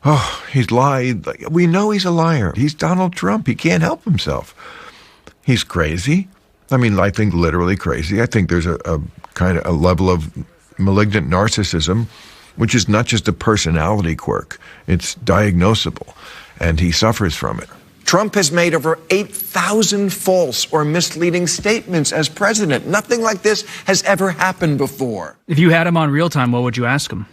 Oh, he's lied. We know he's a liar. He's Donald Trump. He can't help himself. He's crazy. I mean, I think literally crazy. I think there's a kind of a level of malignant narcissism, which is not just a personality quirk. It's diagnosable, and he suffers from it. Trump has made over 8,000 false or misleading statements as president. Nothing like this has ever happened before. If you had him on real time, what would you ask him?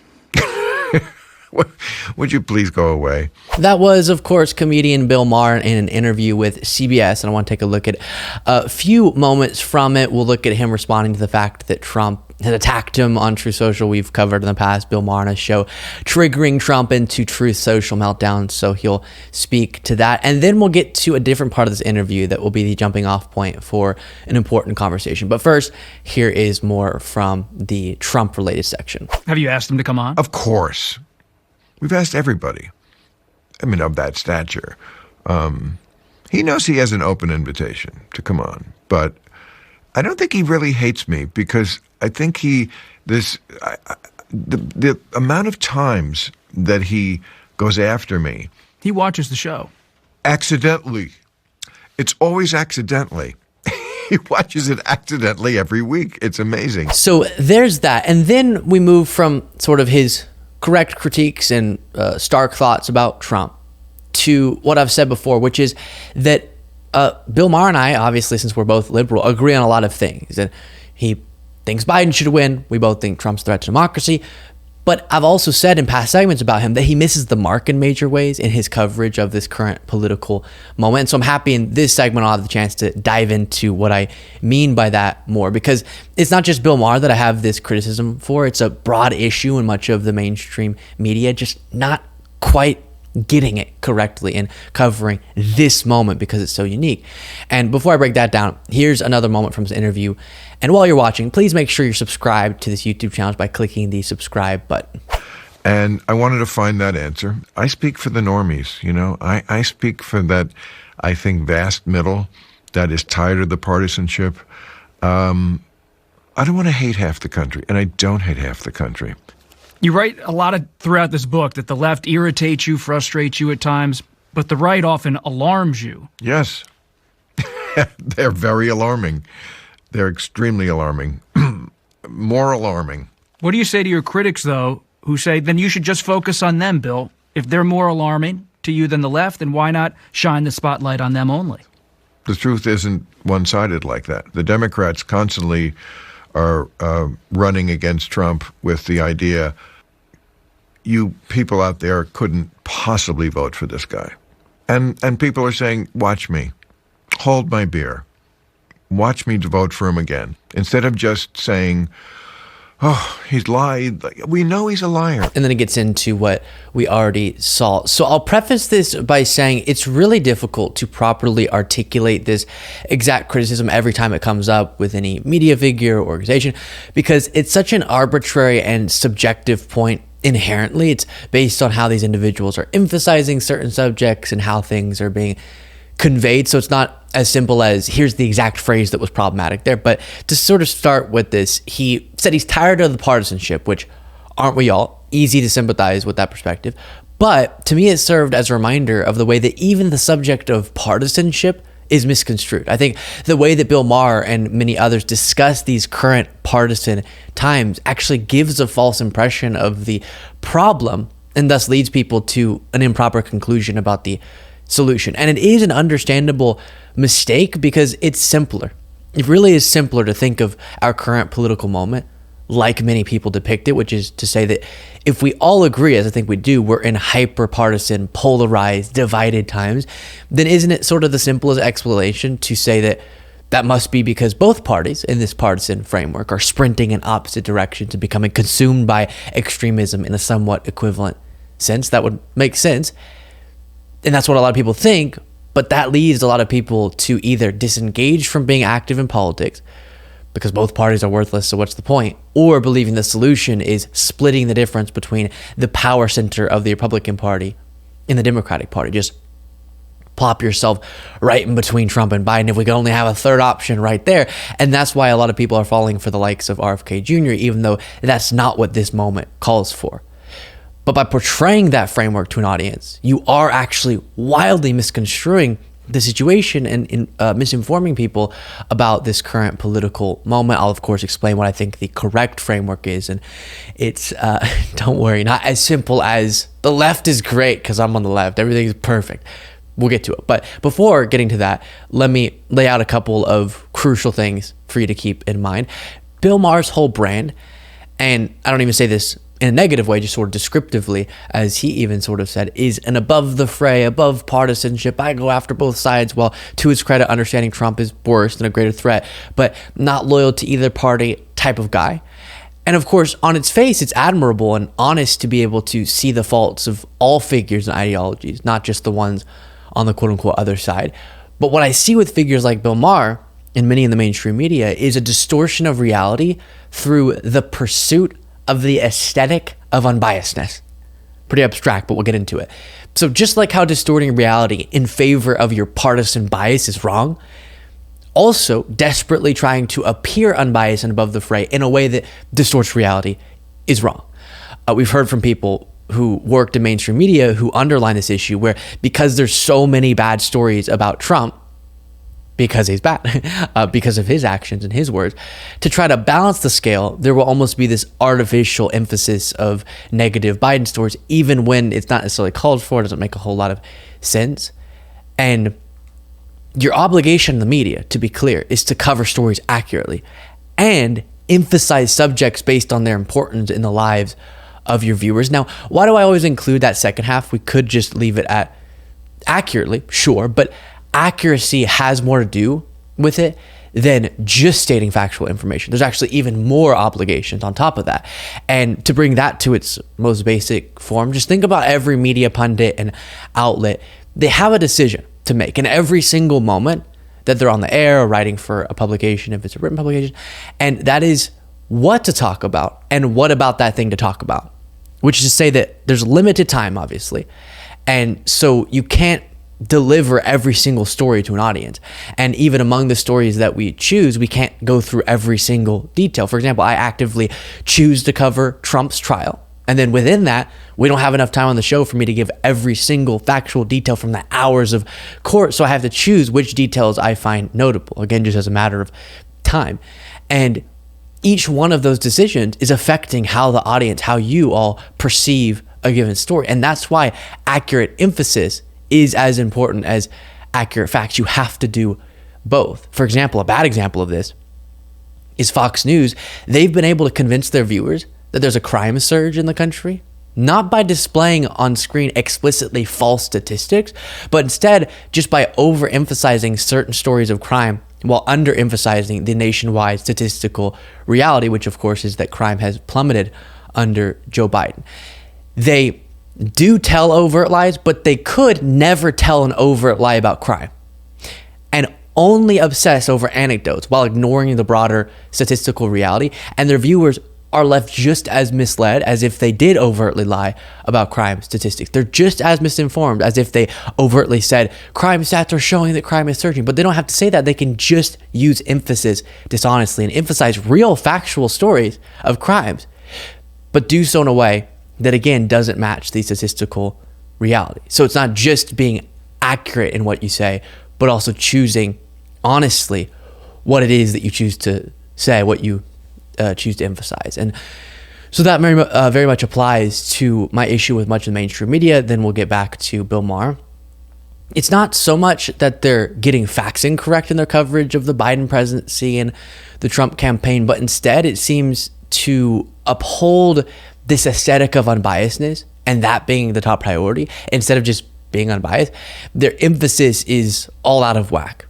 Would you please go away? That was, of course, comedian Bill Maher in an interview with CBS, and I want to take a look at a few moments from it. We'll look at him responding to the fact that Trump had attacked him on Truth Social. We've covered in the past Bill Maher on his show, triggering Trump into Truth Social meltdown, so he'll speak to that. And then we'll get to a different part of this interview that will be the jumping off point for an important conversation. But first, here is more from the Trump-related section. Have you asked him to come on? Of course. We've asked everybody, I mean, of that stature. He knows he has an open invitation to come on, but I don't think he really hates me, because I think the amount of times that he goes after me. He watches the show. Accidentally. It's always accidentally. He watches it accidentally every week. It's amazing. So there's that. And then we move from sort of his correct critiques and stark thoughts about Trump to what I've said before, which is that Bill Maher and I, obviously, since we're both liberal, agree on a lot of things. And he thinks Biden should win. We both think Trump's a threat to democracy. But I've also said in past segments about him that he misses the mark in major ways in his coverage of this current political moment. So I'm happy in this segment I'll have the chance to dive into what I mean by that more, because it's not just Bill Maher that I have this criticism for. It's a broad issue in much of the mainstream media, just not quite getting it correctly and covering this moment because it's so unique. And before I break that down, here's another moment from this interview. And while you're watching, please make sure you're subscribed to this YouTube channel by clicking the subscribe button. And I wanted to find that answer. I speak for the normies, you know. I speak for that, I think, vast middle that is tired of the partisanship. I don't want to hate half the country, and I don't hate half the country. You write a lot throughout this book that the left irritates you, frustrates you at times, but the right often alarms you. Yes. They're very alarming. They're extremely alarming. More alarming. What do you say to your critics, though, who say, then you should just focus on them, Bill? If they're more alarming to you than the left, then why not shine the spotlight on them only? The truth isn't one-sided like that. The Democrats constantly are running against Trump with the idea, you people out there couldn't possibly vote for this guy. And people are saying, watch me, hold my beer, watch me to vote for him again. Instead of just saying, oh, he's lied. We know he's a liar. And then it gets into what we already saw. So I'll preface this by saying it's really difficult to properly articulate this exact criticism every time it comes up with any media figure or organization, because it's such an arbitrary and subjective point inherently. It's based on how these individuals are emphasizing certain subjects and how things are being conveyed. So it's not as simple as here's the exact phrase that was problematic there. But to sort of start with this, he said he's tired of the partisanship, which aren't we all? Easy to sympathize with that perspective. But to me, it served as a reminder of the way that even the subject of partisanship is misconstrued. I think the way that Bill Maher and many others discuss these current partisan times actually gives a false impression of the problem and thus leads people to an improper conclusion about the solution. And it is an understandable mistake because it's simpler. It really is simpler to think of our current political moment like many people depict it, which is to say that if we all agree, as I think we do, we're in hyper-partisan, polarized, divided times, then isn't it sort of the simplest explanation to say that that must be because both parties in this partisan framework are sprinting in opposite directions and becoming consumed by extremism in a somewhat equivalent sense? That would make sense. And that's what a lot of people think, but that leads a lot of people to either disengage from being active in politics because both parties are worthless, so what's the point? Or believing the solution is splitting the difference between the power center of the Republican Party and the Democratic Party. Just plop yourself right in between Trump and Biden if we could only have a third option right there. And that's why a lot of people are falling for the likes of RFK Jr., even though that's not what this moment calls for. But by portraying that framework to an audience, you are actually wildly misconstruing the situation and misinforming people about this current political moment. I'll, of course, explain what I think the correct framework is. And it's, don't worry, not as simple as the left is great because I'm on the left. Everything is perfect. We'll get to it. But before getting to that, let me lay out a couple of crucial things for you to keep in mind. Bill Maher's whole brand, and I don't even say this in a negative way, just sort of descriptively, as he even sort of said, is an above the fray, above partisanship. I go after both sides, while to his credit, understanding Trump is worse and a greater threat, but not loyal to either party type of guy. And of course, on its face, it's admirable and honest to be able to see the faults of all figures and ideologies, not just the ones on the quote unquote other side. But what I see with figures like Bill Maher and many in the mainstream media is a distortion of reality through the pursuit of the aesthetic of unbiasedness. Pretty abstract, but we'll get into it. So just like how distorting reality in favor of your partisan bias is wrong, also desperately trying to appear unbiased and above the fray in a way that distorts reality is wrong. We've heard from people who worked in mainstream media who underline this issue where because there's so many bad stories about Trump, because he's bad, because of his actions and his words, to try to balance the scale, there will almost be this artificial emphasis of negative Biden stories, even when it's not necessarily called for. It doesn't make a whole lot of sense. And your obligation in the media, to be clear, is to cover stories accurately and emphasize subjects based on their importance in the lives of your viewers. Now, why do I always include that second half? We could just leave it at accurately, sure, but accuracy has more to do with it than just stating factual information. There's actually even more obligations on top of that. And to bring that to its most basic form, just think about every media pundit and outlet. They have a decision to make in every single moment that they're on the air or writing for a publication, if it's a written publication. And that is what to talk about and what about that thing to talk about, which is to say that there's limited time, obviously. And so you can't deliver every single story to an audience. And even among the stories that we choose, we can't go through every single detail. For example, I actively choose to cover Trump's trial. And then within that, we don't have enough time on the show for me to give every single factual detail from the hours of court. So I have to choose which details I find notable, again, just as a matter of time. And each one of those decisions is affecting how the audience, how you all perceive a given story. And that's why accurate emphasis is as important as accurate facts. You have to do both. For example, a bad example of this is Fox News. They've been able to convince their viewers that there's a crime surge in the country, not by displaying on screen explicitly false statistics, but instead just by overemphasizing certain stories of crime while underemphasizing the nationwide statistical reality, which of course is that crime has plummeted under Joe Biden. They do tell overt lies, but they could never tell an overt lie about crime and only obsess over anecdotes while ignoring the broader statistical reality. And their viewers are left just as misled as if they did overtly lie about crime statistics. They're just as misinformed as if they overtly said crime stats are showing that crime is surging, but they don't have to say that. They can just use emphasis dishonestly and emphasize real factual stories of crimes, but do so in a way that again doesn't match the statistical reality. So it's not just being accurate in what you say, but also choosing honestly what it is that you choose to say, what you choose to emphasize. And so that very much applies to my issue with much of the mainstream media. Then we'll get back to Bill Maher. It's not so much that they're getting facts incorrect in their coverage of the Biden presidency and the Trump campaign, but instead it seems to uphold this aesthetic of unbiasedness, and that being the top priority, instead of just being unbiased. Their emphasis is all out of whack.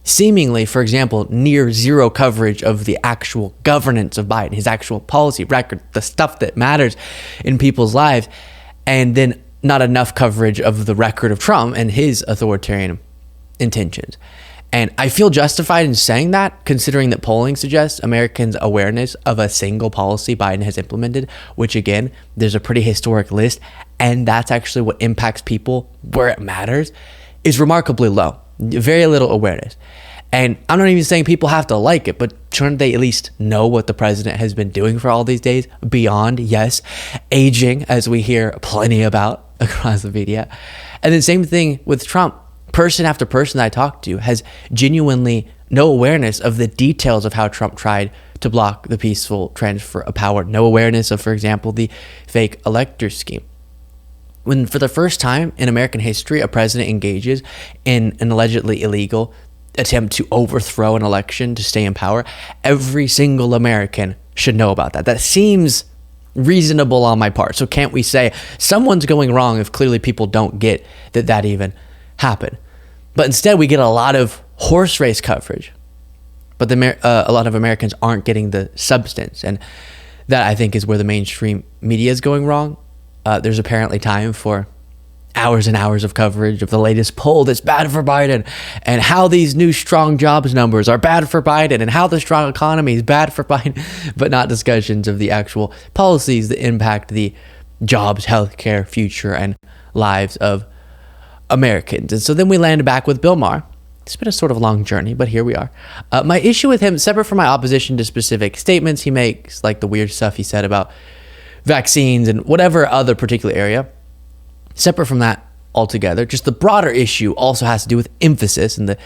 Seemingly, for example, near zero coverage of the actual governance of Biden, his actual policy record, the stuff that matters in people's lives, and then not enough coverage of the record of Trump and his authoritarian intentions. And I feel justified in saying that, considering that polling suggests Americans' awareness of a single policy Biden has implemented, which again, there's a pretty historic list, and that's actually what impacts people where it matters, is remarkably low. Very little awareness. And I'm not even saying people have to like it, but shouldn't they at least know what the president has been doing for all these days? Beyond, yes, aging, as we hear plenty about across the media. And then same thing with Trump. Person after person that I talk to has genuinely no awareness of the details of how Trump tried to block the peaceful transfer of power. No awareness of, for example, the fake elector scheme. When for the first time in American history, a president engages in an allegedly illegal attempt to overthrow an election to stay in power, every single American should know about that. That seems reasonable on my part. So can't we say someone's going wrong if clearly people don't get that even happened? But instead we get a lot of horse race coverage, but a lot of Americans aren't getting the substance, and that I think is where the mainstream media is going wrong. There's apparently time for hours and hours of coverage of the latest poll that's bad for Biden, and how these new strong jobs numbers are bad for Biden, and how the strong economy is bad for Biden, but not discussions of the actual policies that impact the jobs, healthcare, future, and lives of Americans. And so then we land back with Bill Maher. It's been a sort of long journey, but here we are. My issue with him, separate from my opposition to specific statements he makes, like the weird stuff he said about vaccines and whatever other particular area, separate from that altogether, just the broader issue also has to do with emphasis and the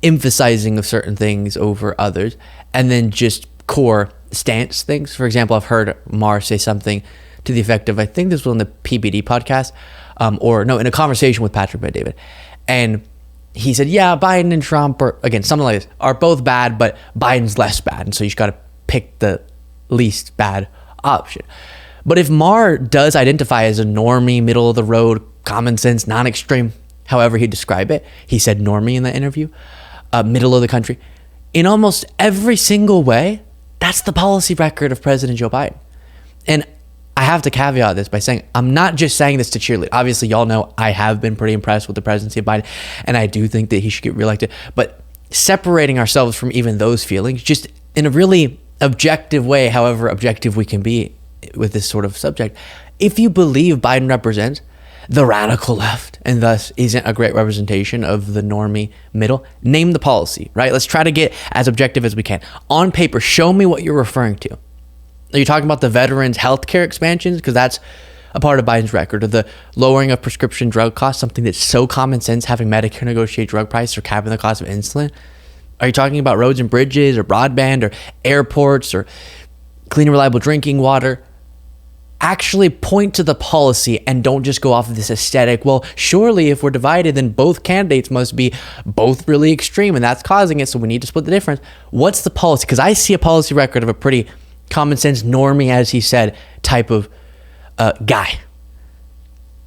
emphasizing of certain things over others, and then just core stance things. For example, I've heard Maher say something to the effect of, I think this was on the PBD podcast, in a conversation with Patrick Bet-David, and he said, yeah, Biden and Trump, or again, something like this, are both bad, but Biden's less bad, and so you just got to pick the least bad option. But if Maher does identify as a normie, middle of the road, common sense, non-extreme, however he described it, he said normie in that interview, middle of the country, in almost every single way, that's the policy record of President Joe Biden. And I have to caveat this by saying, I'm not just saying this to cheerlead. Obviously, y'all know I have been pretty impressed with the presidency of Biden, and I do think that he should get reelected. But separating ourselves from even those feelings, just in a really objective way, however objective we can be with this sort of subject, if you believe Biden represents the radical left and thus isn't a great representation of the normie middle, name the policy, right? Let's try to get as objective as we can. On paper, show me what you're referring to. Are you talking about the veterans' healthcare expansions? Because that's a part of Biden's record. Or the lowering of prescription drug costs, something that's so common sense, having Medicare negotiate drug prices or capping the cost of insulin? Are you talking about roads and bridges or broadband or airports or clean and reliable drinking water? Actually point to the policy and don't just go off of this aesthetic. Well, surely if we're divided, then both candidates must be both really extreme, and that's causing it, so we need to split the difference. What's the policy? Because I see a policy record of a pretty common sense, normie, as he said, type of guy.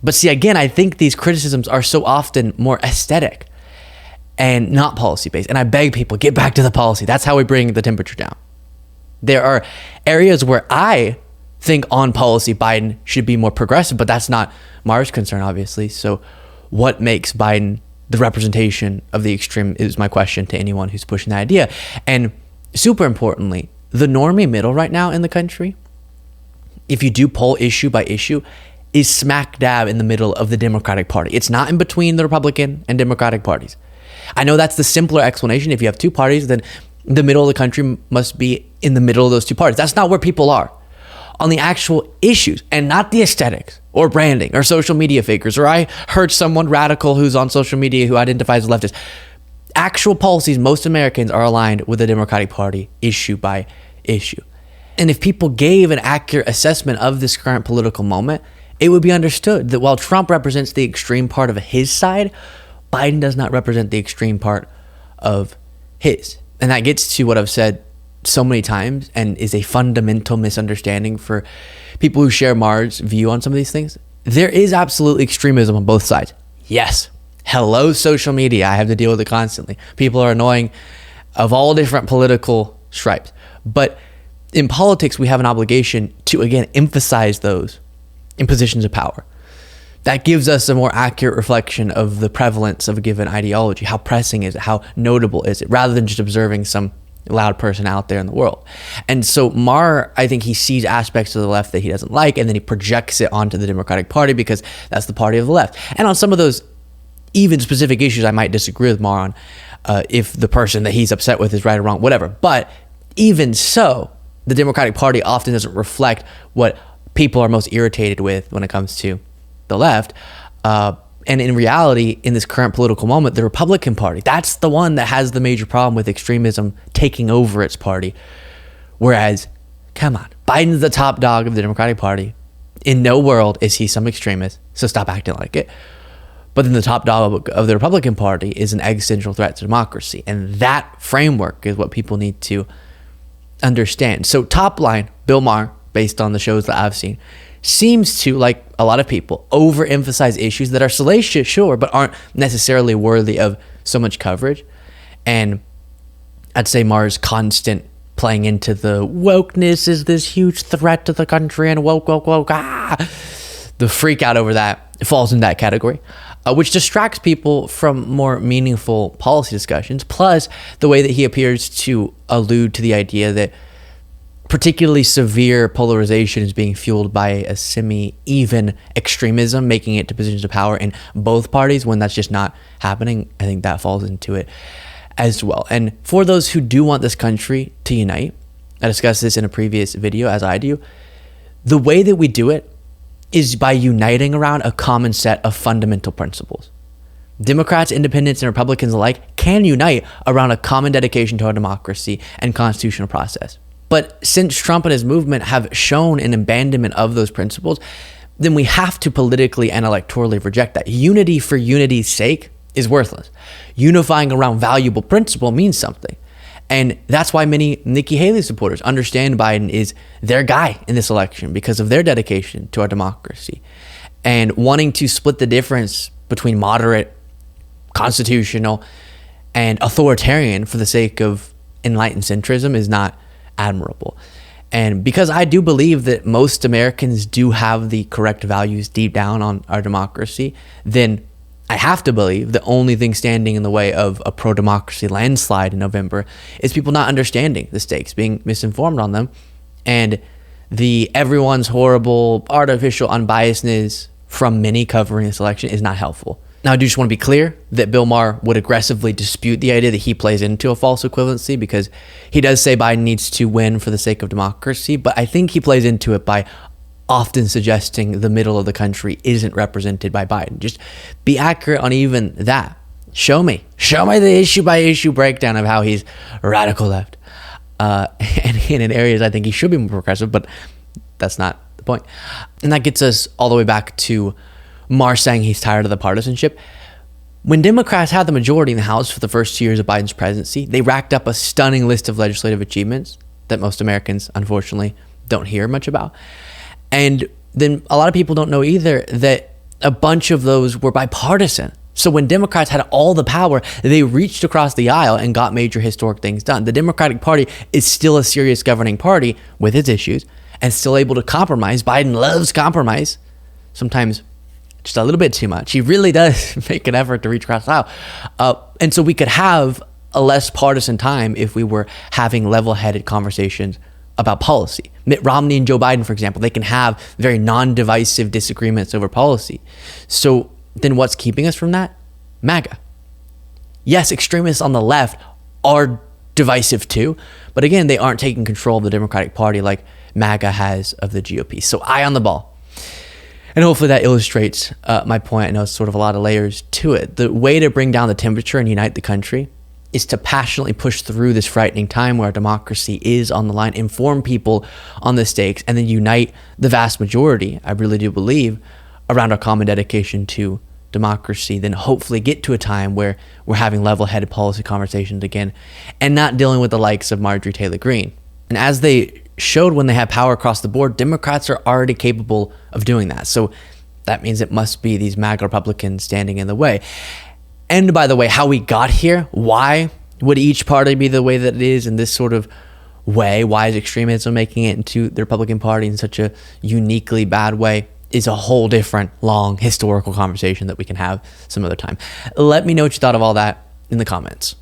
But see, again, I think these criticisms are so often more aesthetic and not policy-based. And I beg people, get back to the policy. That's how we bring the temperature down. There are areas where I think on policy Biden should be more progressive, but that's not Maher's concern, obviously. So what makes Biden the representation of the extreme is my question to anyone who's pushing that idea. And super importantly, the normie middle right now in the country, if you do poll issue by issue, is smack dab in the middle of the Democratic Party. It's not in between the Republican and Democratic parties. I know that's the simpler explanation. If you have two parties, then the middle of the country must be in the middle of those two parties. That's not where people are. On the actual issues, and not the aesthetics or branding or social media figures, or I heard someone radical who's on social media who identifies as leftist. Actual policies, most Americans are aligned with the Democratic Party issue by issue. And if people gave an accurate assessment of this current political moment, it would be understood that while Trump represents the extreme part of his side, Biden does not represent the extreme part of his. And that gets to what I've said so many times and is a fundamental misunderstanding for people who share Maher's view on some of these things. There is absolutely extremism on both sides. Yes. Hello, social media. I have to deal with it constantly. People are annoying of all different political stripes. But in politics, we have an obligation to, again, emphasize those in positions of power. That gives us a more accurate reflection of the prevalence of a given ideology. How pressing is it? How notable is it? Rather than just observing some loud person out there in the world. And so Maher, I think he sees aspects of the left that he doesn't like, and then he projects it onto the Democratic Party because that's the party of the left. And on some of those even specific issues I might disagree with Maher on, if the person that he's upset with is right or wrong, whatever. But even so, the Democratic Party often doesn't reflect what people are most irritated with when it comes to the left. And in reality, in this current political moment, the Republican Party, that's the one that has the major problem with extremism taking over its party. Whereas, come on, Biden's the top dog of the Democratic Party. In no world is he some extremist, so stop acting like it. But then the top dog of the Republican Party is an existential threat to democracy. And that framework is what people need to understand. So top line, Bill Maher, based on the shows that I've seen, seems to, like a lot of people, overemphasize issues that are salacious, sure, but aren't necessarily worthy of so much coverage. And I'd say Maher's constant playing into the wokeness is this huge threat to the country and woke, the freak out over that falls in that category, which distracts people from more meaningful policy discussions. Plus, the way that he appears to allude to the idea that particularly severe polarization is being fueled by a semi-even extremism, making it to positions of power in both parties when that's just not happening. I think that falls into it as well. And for those who do want this country to unite, I discussed this in a previous video, as I do, the way that we do it is by uniting around a common set of fundamental principles. Democrats, independents, and Republicans alike can unite around a common dedication to our democracy and constitutional process. But since Trump and his movement have shown an abandonment of those principles, then we have to politically and electorally reject that. Unity for unity's sake is worthless. Unifying around valuable principle means something. And that's why many Nikki Haley supporters understand Biden is their guy in this election because of their dedication to our democracy. And wanting to split the difference between moderate, constitutional, and authoritarian for the sake of enlightened centrism is not admirable. And because I do believe that most Americans do have the correct values deep down on our democracy, then I have to believe the only thing standing in the way of a pro-democracy landslide in November is people not understanding the stakes, being misinformed on them, and the everyone's horrible, artificial unbiasedness from many covering this election is not helpful. Now, I do just want to be clear that Bill Maher would aggressively dispute the idea that he plays into a false equivalency because he does say Biden needs to win for the sake of democracy, but I think he plays into it by often suggesting the middle of the country isn't represented by Biden. Just be accurate on even that. Show me the issue by issue breakdown of how he's radical left. And in areas I think he should be more progressive, but that's not the point. And that gets us all the way back to Maher saying he's tired of the partisanship. When Democrats had the majority in the House for the first 2 years of Biden's presidency, they racked up a stunning list of legislative achievements that most Americans, unfortunately, don't hear much about. And then a lot of people don't know either that a bunch of those were bipartisan. So when Democrats had all the power, they reached across the aisle and got major historic things done. The Democratic Party is still a serious governing party with its issues and still able to compromise. Biden loves compromise, sometimes just a little bit too much. He really does make an effort to reach across the aisle. And so we could have a less partisan time if we were having level-headed conversations about policy. Mitt Romney and Joe Biden, for example, they can have very non-divisive disagreements over policy. So then what's keeping us from that? MAGA. Yes, extremists on the left are divisive too, but again, they aren't taking control of the Democratic Party like MAGA has of the GOP. So eye on the ball. And hopefully that illustrates my point. I know it's sort of a lot of layers to it. The way to bring down the temperature and unite the country is to passionately push through this frightening time where our democracy is on the line, inform people on the stakes, and then unite the vast majority, I really do believe, around our common dedication to democracy, then hopefully get to a time where we're having level-headed policy conversations again and not dealing with the likes of Marjorie Taylor Greene. And as they showed when they had power across the board, Democrats are already capable of doing that. So that means it must be these MAGA Republicans standing in the way. And by the way, how we got here, why would each party be the way that it is in this sort of way? Why is extremism making it into the Republican Party in such a uniquely bad way? Is a whole different, long, historical conversation that we can have some other time. Let me know what you thought of all that in the comments.